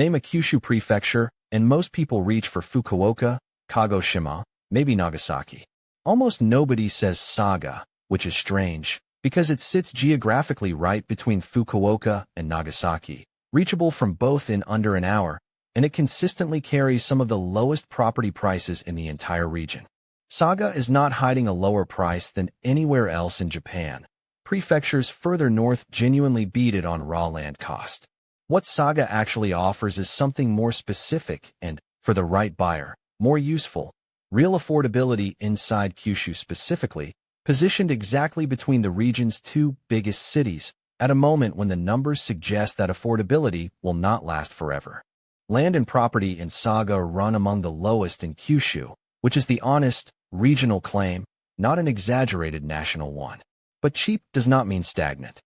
Name a Kyushu prefecture, and most people reach for Fukuoka, Kagoshima, maybe Nagasaki. Almost nobody says Saga, which is strange, because it sits geographically right between Fukuoka and Nagasaki, reachable from both in under an hour, and it consistently carries some of the lowest property prices in the entire region. Saga is not hiding a lower price than anywhere else in Japan. Prefectures further north genuinely beat it on raw land cost. What Saga actually offers is something more specific and, for the right buyer, more useful. Real affordability inside Kyushu specifically, positioned exactly between the region's two biggest cities, at a moment when the numbers suggest that affordability will not last forever. Land and property in Saga run among the lowest in Kyushu, which is the honest, regional claim, not an exaggerated national one. But cheap does not mean stagnant.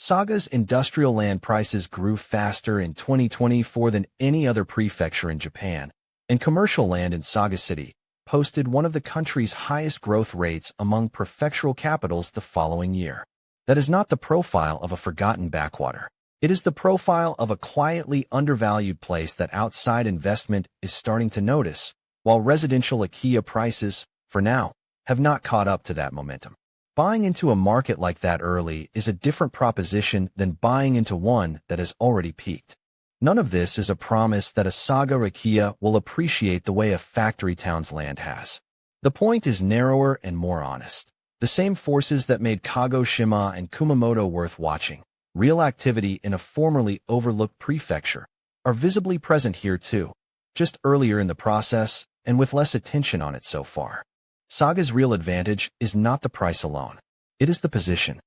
Saga's industrial land prices grew faster in 2024 than any other prefecture in Japan, and commercial land in Saga City posted one of the country's highest growth rates among prefectural capitals the following year. That is not the profile of a forgotten backwater. It is the profile of a quietly undervalued place that outside investment is starting to notice, while residential Akiya prices, for now, have not caught up to that momentum. Buying into a market like that early is a different proposition than buying into one that has already peaked. None of this is a promise that a Saga Akiya will appreciate the way a factory town's land has. The point is narrower and more honest. The same forces that made Kagoshima and Kumamoto worth watching, real activity in a formerly overlooked prefecture, are visibly present here too, just earlier in the process and with less attention on it so far. Saga's real advantage is not the price alone. It is the position.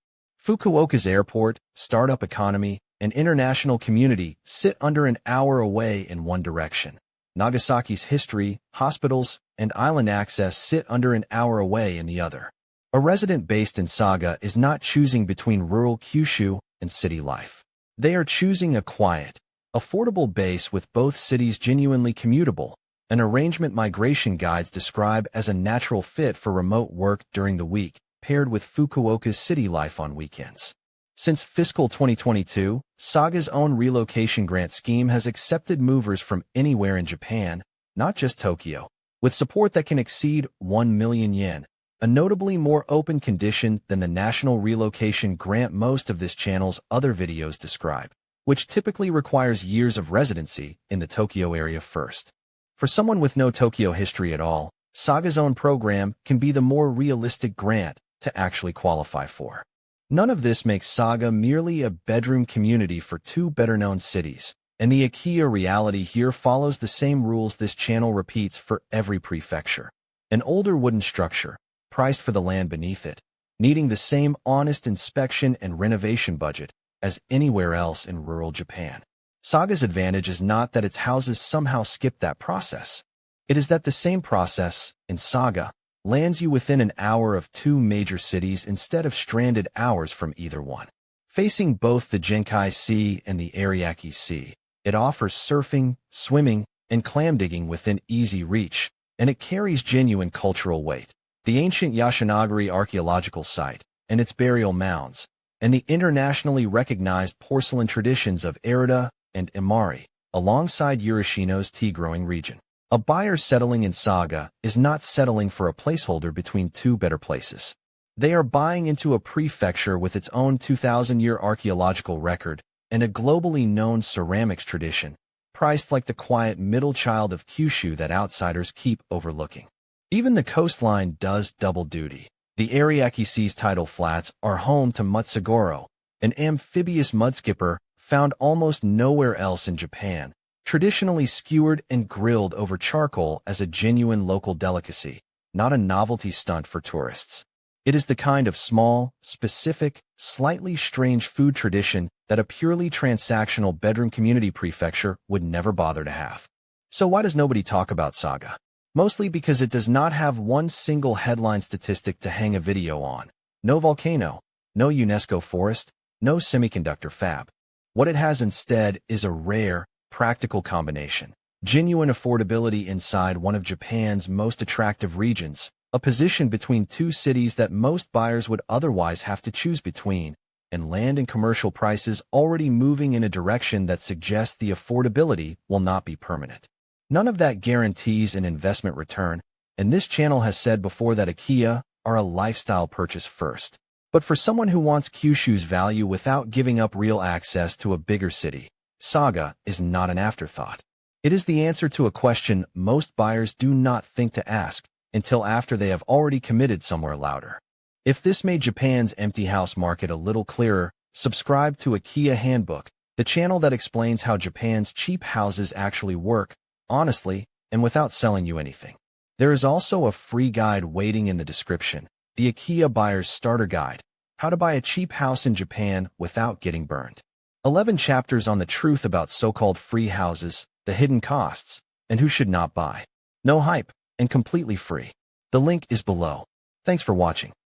Fukuoka's airport, startup economy, and international community sit under an hour away in one direction. Nagasaki's history, hospitals, and island access sit under an hour away in the other. A resident based in Saga is not choosing between rural Kyushu and city life. They are choosing a quiet, affordable base with both cities genuinely commutable, an arrangement migration guides describe as a natural fit for remote work during the week, paired with Fukuoka's city life on weekends. Since fiscal 2022, Saga's own relocation grant scheme has accepted movers from anywhere in Japan, not just Tokyo, with support that can exceed 1 million yen, a notably more open condition than the national relocation grant most of this channel's other videos describe, which typically requires years of residency in the Tokyo area first. For someone with no Tokyo history at all, Saga's own program can be the more realistic grant to actually qualify for. None of this makes Saga merely a bedroom community for two better-known cities, and the Akiya reality here follows the same rules this channel repeats for every prefecture. An older wooden structure, priced for the land beneath it, needing the same honest inspection and renovation budget as anywhere else in rural Japan. Saga's advantage is not that its houses somehow skip that process. It is that the same process, in Saga, lands you within an hour of two major cities instead of stranded hours from either one. Facing both the Genkai Sea and the Ariake Sea, it offers surfing, swimming, and clam digging within easy reach, and it carries genuine cultural weight. The ancient Yashinagari archaeological site, and its burial mounds, and the internationally recognized porcelain traditions of Arita and Imari, alongside Urashino's tea-growing region. A buyer settling in Saga is not settling for a placeholder between two better places. They are buying into a prefecture with its own 2,000-year archaeological record and a globally known ceramics tradition, priced like the quiet middle child of Kyushu that outsiders keep overlooking. Even the coastline does double duty. The Ariake Sea's tidal flats are home to Mutsugoro, an amphibious mudskipper found almost nowhere else in Japan, traditionally skewered and grilled over charcoal as a genuine local delicacy, not a novelty stunt for tourists. It is the kind of small, specific, slightly strange food tradition that a purely transactional bedroom community prefecture would never bother to have. So why does nobody talk about Saga? Mostly because it does not have one single headline statistic to hang a video on. No volcano, no UNESCO forest, no semiconductor fab. What it has instead is a rare, practical combination. Genuine affordability inside one of Japan's most attractive regions, a position between two cities that most buyers would otherwise have to choose between, and land and commercial prices already moving in a direction that suggests the affordability will not be permanent. None of that guarantees an investment return, and this channel has said before that Akiya are a lifestyle purchase first. But for someone who wants Kyushu's value without giving up real access to a bigger city, Saga is not an afterthought. It is the answer to a question most buyers do not think to ask until after they have already committed somewhere louder. If this made Japan's empty house market a little clearer, subscribe to Akiya Handbook, the channel that explains how Japan's cheap houses actually work, honestly, and without selling you anything. There is also a free guide waiting in the description, the Akiya Buyer's Starter Guide, How to Buy a Cheap House in Japan Without Getting Burned. 11 chapters on the truth about so-called free houses, the hidden costs, and who should not buy. No hype, and completely free. The link is below. Thanks for watching.